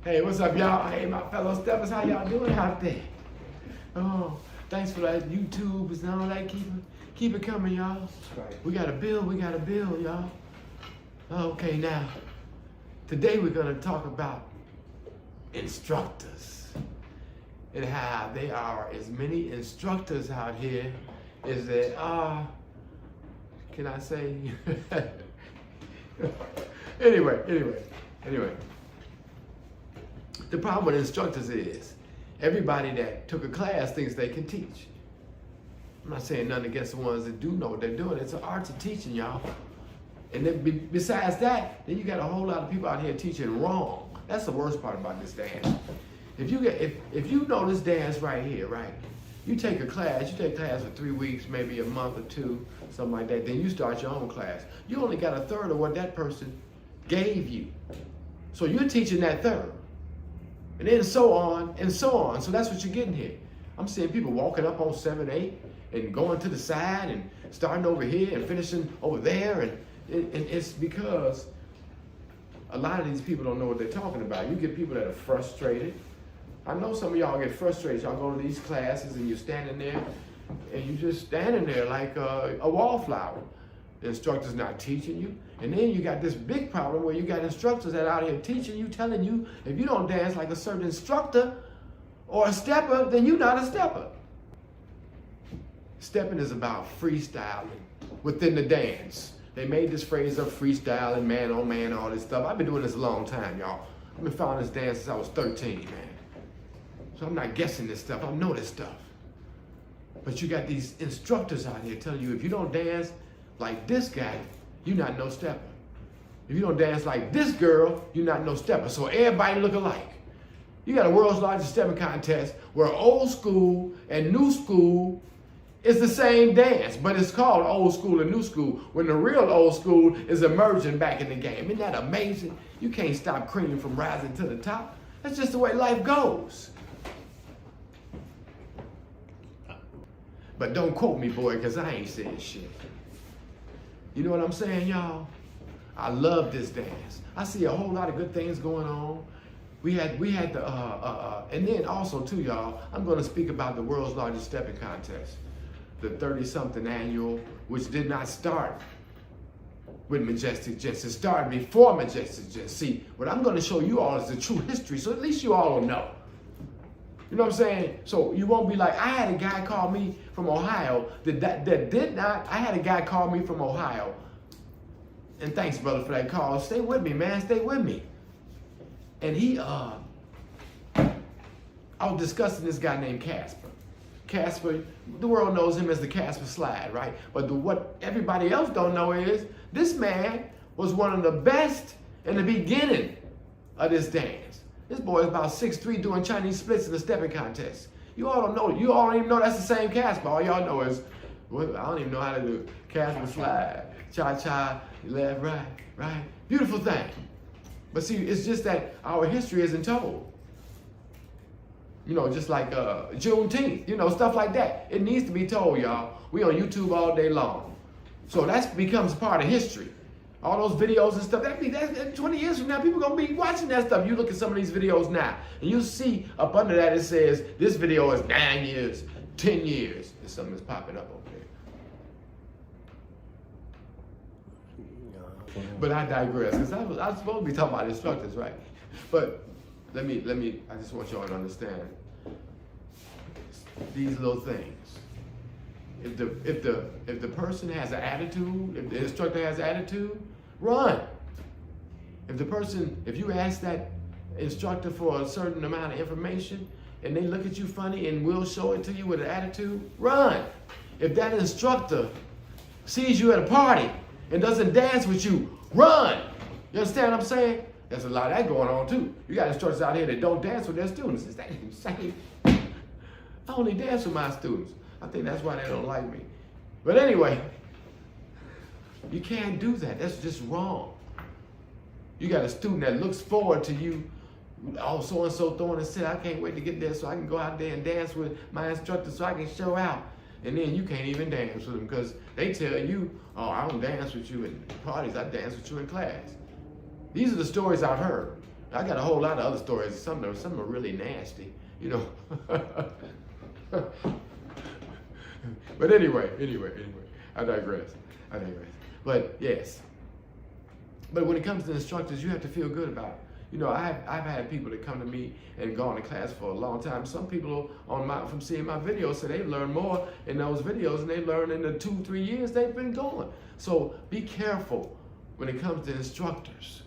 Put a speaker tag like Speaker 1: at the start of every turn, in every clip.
Speaker 1: Hey, what's up, y'all? Hey, my fellow steppers, how y'all doing out there? Oh, thanks for that YouTube and all that. Keep it coming, y'all.
Speaker 2: Right.
Speaker 1: We got a bill, y'all. Okay, now, today we're gonna talk about instructors and how there are as many instructors out here as there are, can I say? Anyway. The problem with instructors is everybody that took a class thinks they can teach. I'm not saying nothing against the ones that do know what they're doing. It's an art of teaching, y'all. And then besides that, then you got a whole lot of people out here teaching wrong. That's the worst part about this dance. If you know this dance right here, right? You take class for 3 weeks, maybe a month or two, something like that. Then you start your own class. You only got a third of what that person gave you. So you're teaching that third. And then so on and so on. So that's what you're getting here. I'm seeing people walking up on 7, 8 and going to the side and starting over here and finishing over there. And it's because a lot of these people don't know what they're talking about. You get people that are frustrated. I know some of y'all get frustrated. Y'all go to these classes and you're standing there and you're just standing there like a wallflower. The instructor's not teaching you. And then you got this big problem where you got instructors that are out here teaching you, telling you if you don't dance like a certain instructor or a stepper, then you're not a stepper. Stepping is about freestyling within the dance. They made this phrase of freestyle and man on man, all this stuff. I've been doing this a long time, y'all. I've been following this dance since I was 13, man. So I'm not guessing this stuff. I know this stuff. But you got these instructors out here telling you if you don't dance like this guy, you're not no stepper. If you don't dance like this girl, you're not no stepper. So everybody look alike. You got a world's largest stepping contest where old school and new school is the same dance, but it's called old school and new school when the real old school is emerging back in the game. Isn't that amazing? You can't stop cream from rising to the top. That's just the way life goes. But don't quote me, boy, because I ain't saying shit. You know what I'm saying, y'all? I love this dance. I see a whole lot of good things going on. We had the, and then also too, y'all, I'm going to speak about the world's largest stepping contest, the 30-something annual, which did not start with Majestic Jets. It started before Majestic Jets. See, what I'm going to show you all is the true history, so at least you all will know. You know what I'm saying? So you won't be like, I had a guy call me from Ohio I had a guy call me from Ohio. And thanks, brother, for that call. Stay with me, man. Stay with me. And I was discussing this guy named Casper. Casper, the world knows him as the Casper Slide, right? But what everybody else don't know is this man was one of the best in the beginning of this dance. This boy is about 6'3", doing Chinese splits in the stepping contest. You all don't know. You all don't even know that's the same Casper. All y'all know is, well, I don't even know how to do Casper Slide, cha-cha, left, right. Beautiful thing. But see, it's just that our history isn't told. You know, just like Juneteenth, you know, stuff like that. It needs to be told, y'all. We on YouTube all day long. So that becomes part of history. All those videos and stuff, that's 20 years from now, people are going to be watching that stuff. You look at some of these videos now, and you see up under that it says, this video is 9 years, 10 years. There's something that's popping up over there. But I digress, because I was supposed to be talking about instructors, right? But let me, I just want y'all to understand these little things. If the person has an attitude, if the instructor has attitude, run. If you ask that instructor for a certain amount of information and they look at you funny and will show it to you with an attitude, run. If that instructor sees you at a party and doesn't dance with you, run. You understand what I'm saying? There's a lot of that going on too. You got instructors out here that don't dance with their students. Is that insane? I only dance with my students. I think that's why they don't like me. But anyway, you can't do that. That's just wrong. You got a student that looks forward to you, oh, so-and-so throwing a set. I can't wait to get there so I can go out there and dance with my instructor so I can show out. And then you can't even dance with them because they tell you, oh, I don't dance with you in parties. I dance with you in class. These are the stories I've heard. I got a whole lot of other stories. Some are really nasty, you know. But anyway, I digress. But yes. But when it comes to instructors, you have to feel good about it. You know, I've had people that come to me and gone to class for a long time. Some people from seeing my videos say they've learned more in those videos than they learned in the 2-3 years they've been going. So be careful when it comes to instructors.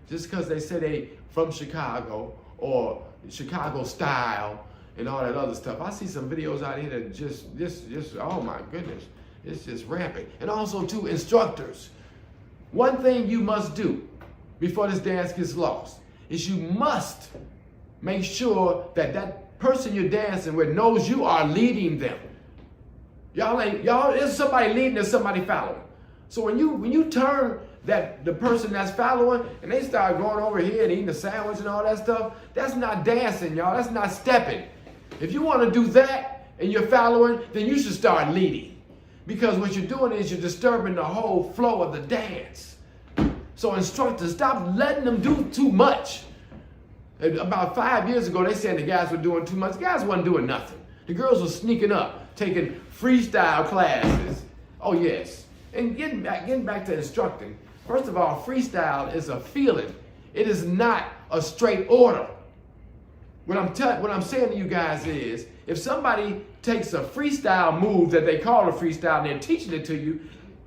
Speaker 1: Just because they say they from Chicago or Chicago style and all that other stuff. I see some videos out here that just oh my goodness, it's just rampant. And also too, instructors. One thing you must do before this dance gets lost is you must make sure that that person you're dancing with knows you are leading them. Y'all, is somebody leading or somebody following? So when you turn the person that's following and they start going over here and eating a sandwich and all that stuff, that's not dancing, y'all. That's not stepping. If you want to do that and you're following, then you should start leading. Because what you're doing is you're disturbing the whole flow of the dance. So instructors, stop letting them do too much. About 5 years ago, they said the guys were doing too much. The guys wasn't doing nothing. The girls were sneaking up, taking freestyle classes. Oh yes. And getting back to instructing, first of all, freestyle is a feeling. It is not a straight order. What I'm saying to you guys is, if somebody takes a freestyle move that they call a freestyle and they're teaching it to you,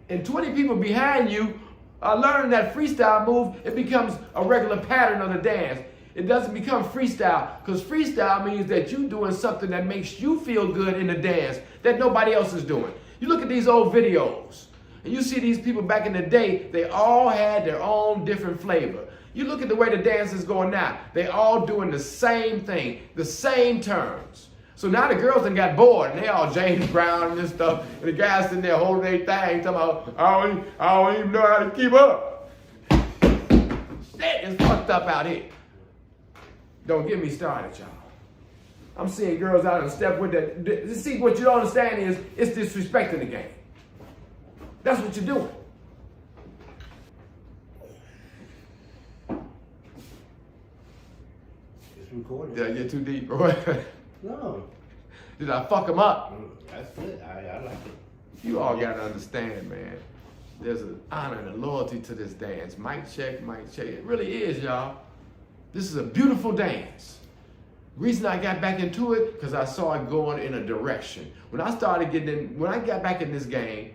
Speaker 1: and 20 people behind you are learning that freestyle move, it becomes a regular pattern of the dance. It doesn't become freestyle, because freestyle means that you're doing something that makes you feel good in the dance that nobody else is doing. You look at these old videos, and you see these people back in the day, they all had their own different flavor. You look at the way the dance is going now, they all doing the same thing, the same turns. So now the girls done got bored, and they all James Brown and stuff, and the guys sitting there holding their thing, talking about, I don't even know how to keep up. Shit is fucked up out here. Don't get me started, y'all. I'm seeing girls out on step with that. See, what you don't understand is it's disrespecting the game. That's what you're doing.
Speaker 2: It's recording.
Speaker 1: Did I get too deep or what?
Speaker 2: No.
Speaker 1: Did I fuck them up?
Speaker 2: That's good. I like it.
Speaker 1: You all gotta understand, man. There's an honor and a loyalty to this dance. Mic check, mic check. It really is, y'all. This is a beautiful dance. Reason I got back into it, because I saw it going in a direction. When I got back in this game,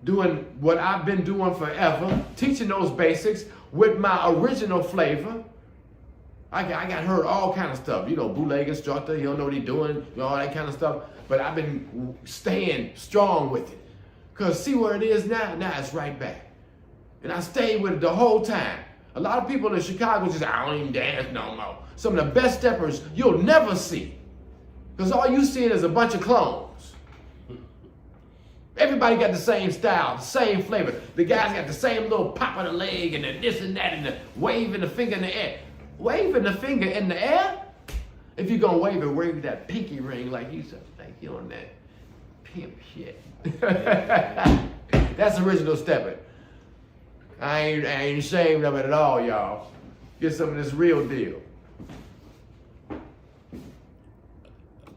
Speaker 1: doing what I've been doing forever, teaching those basics with my original flavor, I got heard all kind of stuff. You know, bootleg instructor, you don't know what he's doing, you know, all that kind of stuff. But I've been staying strong with it. Because see where it is now? Now it's right back. And I stayed with it the whole time. A lot of people in Chicago just say, I don't even dance no more. Some of the best steppers you'll never see. Because all you see is a bunch of clones. Everybody got the same style, the same flavor. The guys got the same little pop of the leg and the this and that and the waving the finger in the air. Waving the finger in the air? If you're going to wave it, wave that pinky ring like you on that pimp shit. That's original stepping. I ain't ashamed of it at all, y'all. Get some of this real deal.